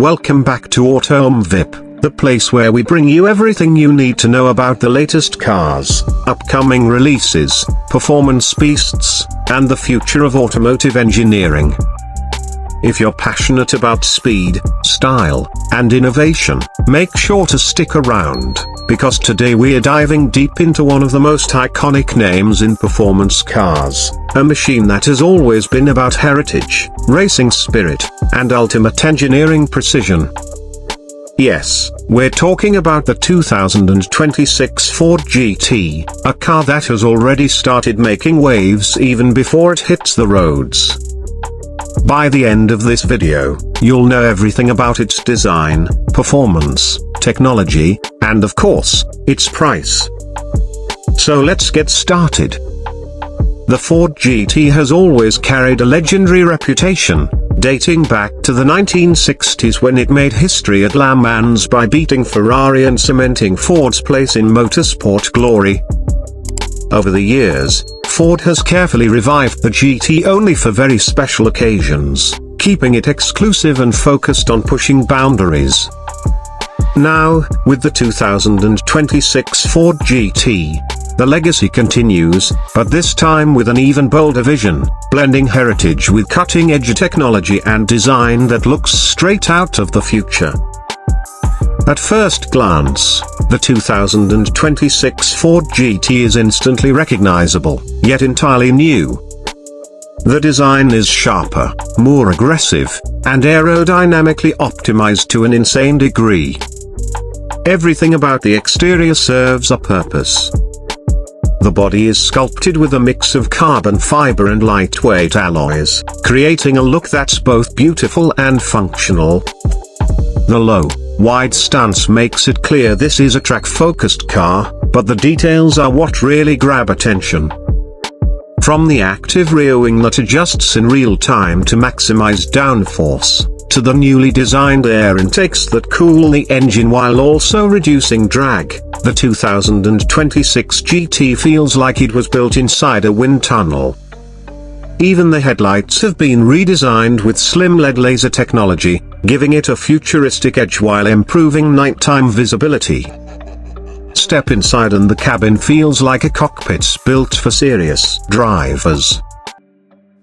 Welcome back to Auto VIP, the place where we bring you everything you need to know about the latest cars, upcoming releases, performance beasts, and the future of automotive engineering. If you're passionate about speed, style, and innovation, make sure to stick around, because today we're diving deep into one of the most iconic names in performance cars, a machine that has always been about heritage, racing spirit, and ultimate engineering precision. Yes, we're talking about the 2026 Ford GT, a car that has already started making waves even before it hits the roads. By the end of this video, you'll know everything about its design, performance, technology, and of course, its price. So let's get started. The Ford GT has always carried a legendary reputation, dating back to the 1960s when it made history at Le Mans by beating Ferrari and cementing Ford's place in motorsport glory. Over the years, Ford has carefully revived the GT only for very special occasions, keeping it exclusive and focused on pushing boundaries. Now, with the 2026 Ford GT, the legacy continues, but this time with an even bolder vision, blending heritage with cutting-edge technology and design that looks straight out of the future. At first glance, the 2026 Ford GT is instantly recognizable, yet entirely new. The design is sharper, more aggressive, and aerodynamically optimized to an insane degree. Everything about the exterior serves a purpose. The body is sculpted with a mix of carbon fiber and lightweight alloys, creating a look that's both beautiful and functional. The low, wide stance makes it clear this is a track-focused car, but the details are what really grab attention. From the active rear wing that adjusts in real time to maximize downforce, to the newly designed air intakes that cool the engine while also reducing drag, the 2026 GT feels like it was built inside a wind tunnel. Even the headlights have been redesigned with slim LED laser technology, giving it a futuristic edge while improving nighttime visibility. Step inside and the cabin feels like a cockpit built for serious drivers.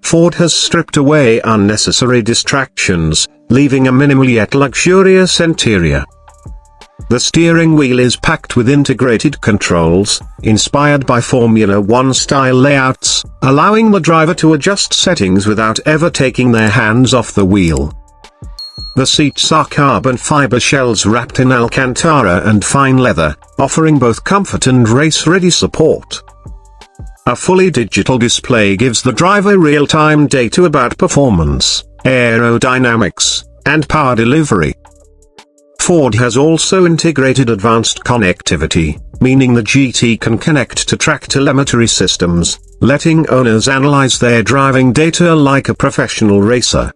Ford has stripped away unnecessary distractions, leaving a minimal yet luxurious interior. The steering wheel is packed with integrated controls, inspired by Formula One-style layouts, allowing the driver to adjust settings without ever taking their hands off the wheel. The seats are carbon fiber shells wrapped in Alcantara and fine leather, offering both comfort and race-ready support. A fully digital display gives the driver real-time data about performance, aerodynamics, and power delivery. Ford has also integrated advanced connectivity, meaning the GT can connect to track telemetry systems, letting owners analyze their driving data like a professional racer.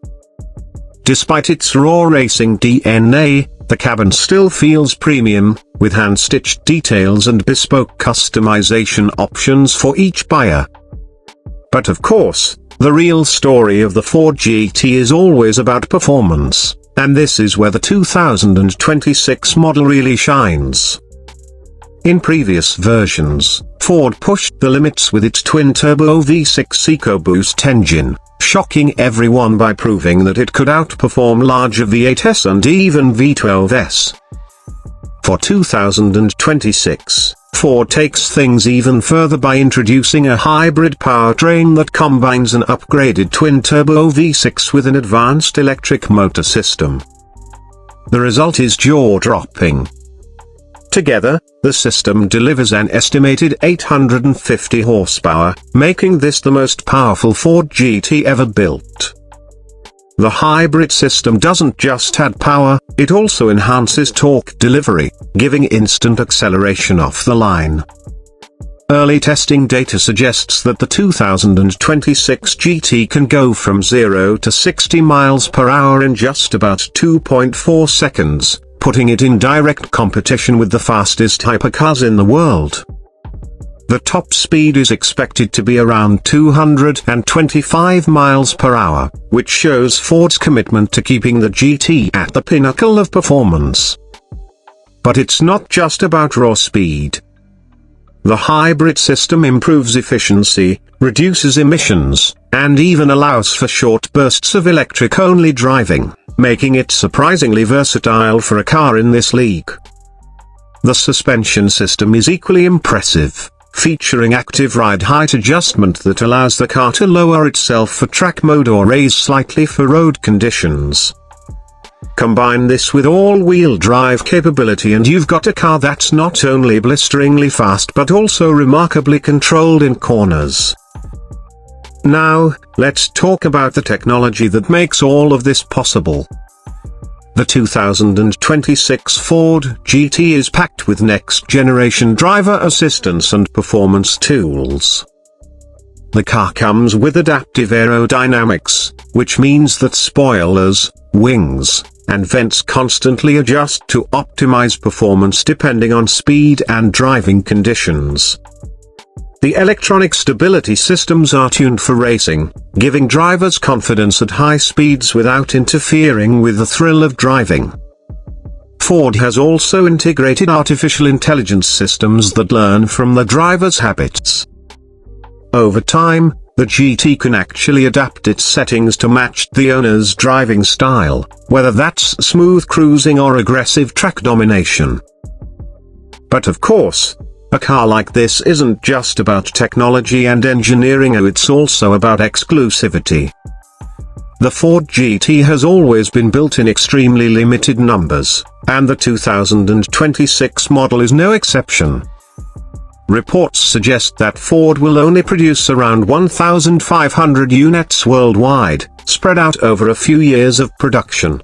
Despite its raw racing DNA, the cabin still feels premium, with hand-stitched details and bespoke customization options for each buyer. But of course, the real story of the Ford GT is always about performance, and this is where the 2026 model really shines. In previous versions, Ford pushed the limits with its twin-turbo V6 EcoBoost engine, shocking everyone by proving that it could outperform larger V8s and even V12s. For 2026, Ford takes things even further by introducing a hybrid powertrain that combines an upgraded twin-turbo V6 with an advanced electric motor system. The result is jaw-dropping. Together, the system delivers an estimated 850 horsepower, making this the most powerful Ford GT ever built. The hybrid system doesn't just add power, it also enhances torque delivery, giving instant acceleration off the line. Early testing data suggests that the 2026 GT can go from 0 to 60 miles per hour in just about 2.4 seconds, putting it in direct competition with the fastest hypercars in the world. the top speed is expected to be around 225 miles per hour, which shows Ford's commitment to keeping the GT at the pinnacle of performance. But it's not just about raw speed. The hybrid system improves efficiency, reduces emissions, and even allows for short bursts of electric-only driving, making it surprisingly versatile for a car in this league. The suspension system is equally impressive, featuring active ride height adjustment that allows the car to lower itself for track mode or raise slightly for road conditions. Combine this with all-wheel drive capability and you've got a car that's not only blisteringly fast but also remarkably controlled in corners. Now, let's talk about the technology that makes all of this possible. The 2026 Ford GT is packed with next-generation driver assistance and performance tools. The car comes with adaptive aerodynamics, which means that spoilers, wings, and vents constantly adjust to optimize performance depending on speed and driving conditions. The electronic stability systems are tuned for racing, giving drivers confidence at high speeds without interfering with the thrill of driving. Ford has also integrated artificial intelligence systems that learn from the driver's habits. Over time, the GT can actually adapt its settings to match the owner's driving style, whether that's smooth cruising or aggressive track domination. But of course, a car like this isn't just about technology and engineering, it's also about exclusivity. The Ford GT has always been built in extremely limited numbers, and the 2026 model is no exception. Reports suggest that Ford will only produce around 1,500 units worldwide, spread out over a few years of production.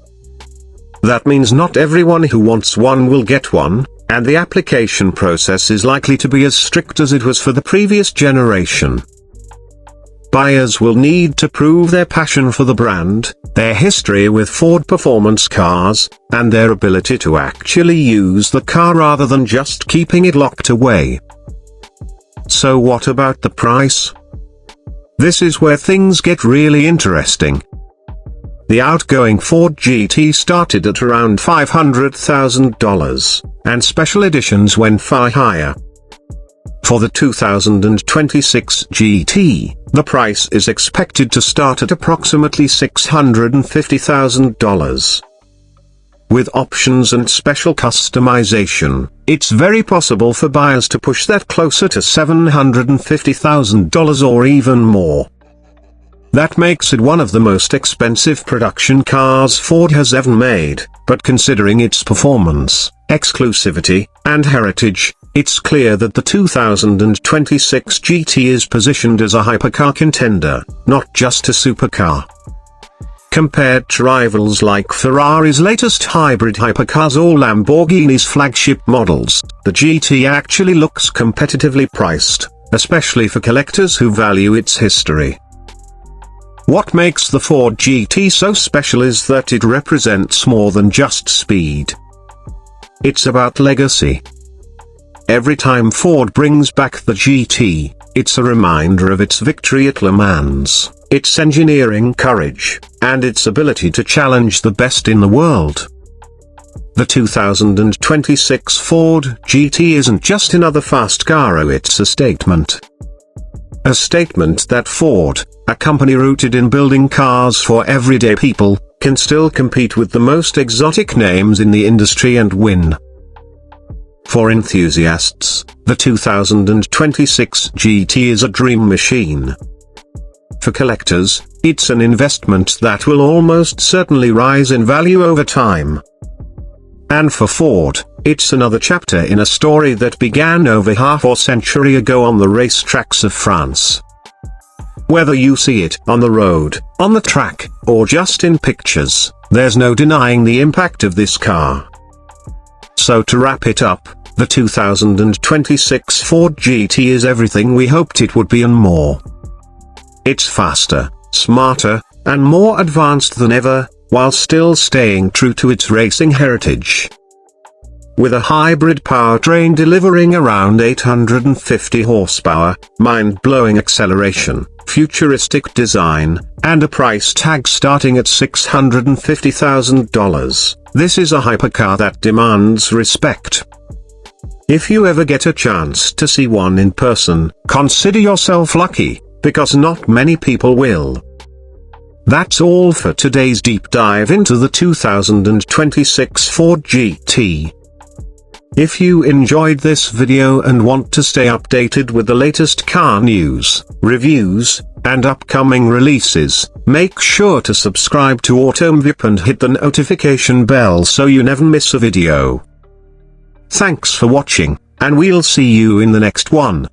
That means not everyone who wants one will get one, and the application process is likely to be as strict as it was for the previous generation. Buyers will need to prove their passion for the brand, their history with Ford performance cars, and their ability to actually use the car rather than just keeping it locked away. So what about the price? This is where things get really interesting. The outgoing Ford GT started at around $500,000, and special editions went far higher. For the 2026 GT, the price is expected to start at approximately $650,000. With options and special customization, it's very possible for buyers to push that closer to $750,000 or even more. That makes it one of the most expensive production cars Ford has ever made, but considering its performance, exclusivity, and heritage, it's clear that the 2026 GT is positioned as a hypercar contender, not just a supercar. Compared to rivals like Ferrari's latest hybrid hypercars or Lamborghini's flagship models, the GT actually looks competitively priced, especially for collectors who value its history. What makes the Ford GT so special is that it represents more than just speed. It's about legacy. Every time Ford brings back the GT, it's a reminder of its victory at Le Mans, its engineering courage, and its ability to challenge the best in the world. The 2026 Ford GT isn't just another fast car, it's a statement. A statement that Ford, a company rooted in building cars for everyday people, can still compete with the most exotic names in the industry and win. For enthusiasts, the 2026 GT is a dream machine. For collectors, it's an investment that will almost certainly rise in value over time. And for Ford, it's another chapter in a story that began over half a century ago on the racetracks of France. Whether you see it on the road, on the track, or just in pictures, there's no denying the impact of this car. So to wrap it up, the 2026 Ford GT is everything we hoped it would be and more. It's faster, smarter, and more advanced than ever, while still staying true to its racing heritage. with a hybrid powertrain delivering around 850 horsepower, mind-blowing acceleration, futuristic design, and a price tag starting at $650,000. This is a hypercar that demands respect. If you ever get a chance to see one in person, consider yourself lucky, because not many people will. That's all for today's deep dive into the 2026 Ford GT. If you enjoyed this video and want to stay updated with the latest car news, reviews, and upcoming releases, make sure to subscribe to AutoMVIP and hit the notification bell so you never miss a video. Thanks for watching, and we'll see you in the next one.